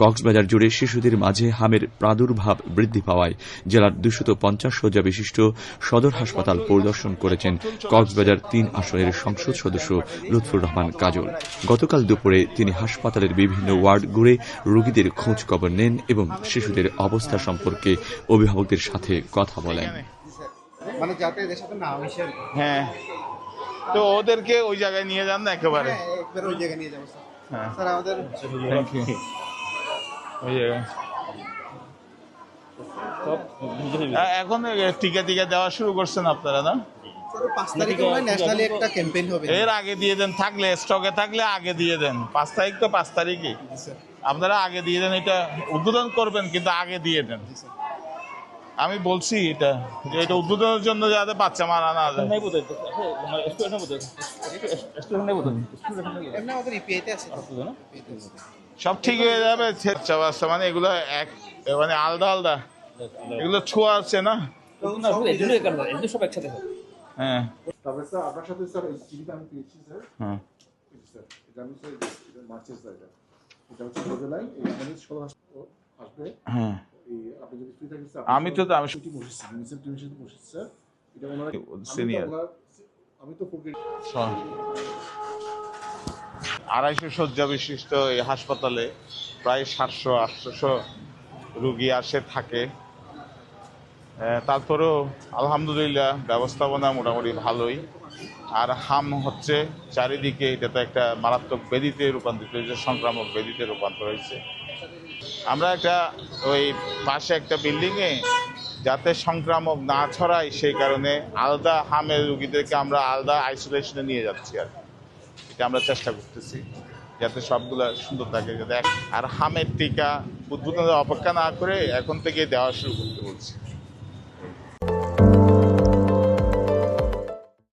কক্সবাজার জুড়ে শিশুদের মাঝে হামের প্রাদুর্ভাব বৃদ্ধি পাওয়ায় জেলার 250 শয্যা বিশিষ্ট সদর হাসপাতাল পরিদর্শন করেছেন কক্সবাজার 3 আসনের সংসদ সদস্য লুৎফুর রহমান কাজল। গতকাল দুপুরে তিনি হাসপাতালের বিভিন্ন ওয়ার্ড ঘুরে রোগীদের খোঁজ খবর নেন এবং শিশুদের অবস্থা সম্পর্কে অভিভাবকদের সাথে কথা বলেন। মানে যাতে এদের সাথে না মিশে। হ্যাঁ, তো ওদেরকে ওই জায়গায় নিয়ে যান না একেবারে। একবারে ওই জায়গায় নিয়ে যাবো স্যার। হ্যাঁ স্যার আমাদের থ্যাংক ইউ। ওই জায়গায় এখন টিকা টিকা দেওয়া শুরু করছেন আপনারা না? স্যার 5 তারিখে হয় ন্যাশনালি একটা ক্যাম্পেইন হবে। এর আগে দিয়ে দেন, থাকলে স্টকে থাকলে আগে দিয়ে দেন। 5 তারিখ তো 5 তারিখই আপনারা আগে দিয়ে দেন। এটা উদ্বোধন করবেন কিন্তু আগে দিয়ে দেন। আমি বলছি এটা যে এটা উদ্বোধনের জন্য যাতে বাচ্চা মারা না যায়। এমনি আমাদের ইপিআইতে আছে সব ঠিক হয়ে যাবে। বাচ্চা মানে এগুলো এক মানে আলাদা আলাদা, এগুলো ছোঁয়া আছে না। সব একসাথে হয়। হ্যাঁ তবে স্যার আপনার সাথে স্যার এই চিঠিটা আমি পেয়েছি স্যার। হ্যাঁ স্যার এটা আমি স্যার এটা মার্চের স্যার এটা হচ্ছে উপজেলায় এই আমাদের সদর হাসপাতাল আসবে। হ্যাঁ এই আপনি যদি ফ্রি থাকেন স্যার আমি তো আমি ছুটি বসেছি মিউনিসিপাল টিউশন বসেছি স্যার। এটা ওনারা সিনিয়র আমি তো ফোরগেট 250 শয্যা বিশিষ্ট এই হাসপাতালে প্রায় 700-800 রোগী আসে থাকে। তারপরেও আলহামদুলিল্লাহ ব্যবস্থাপনা মোটামুটি ভালোই। আর হাম হচ্ছে চারিদিকে, এটা তো একটা মারাত্মক ব্যাধিতে রূপান্তরিত হয়েছে, সংক্রামক ব্যাধিতে রূপান্তর হয়েছে। আমরা একটা ওই পাশে একটা বিল্ডিংয়ে যাতে সংক্রামক না ছড়ায় সেই কারণে আলাদা হামের রোগীদেরকে আমরা আলাদা আইসোলেশনে নিয়ে যাচ্ছি। আর এটা আমরা চেষ্টা করতেছি যাতে সবগুলা সুন্দর থাকে। যাতে আর হামের টিকা উদ্বোধনের অপেক্ষা না করে এখন থেকে দেওয়া শুরু করতে বলছি।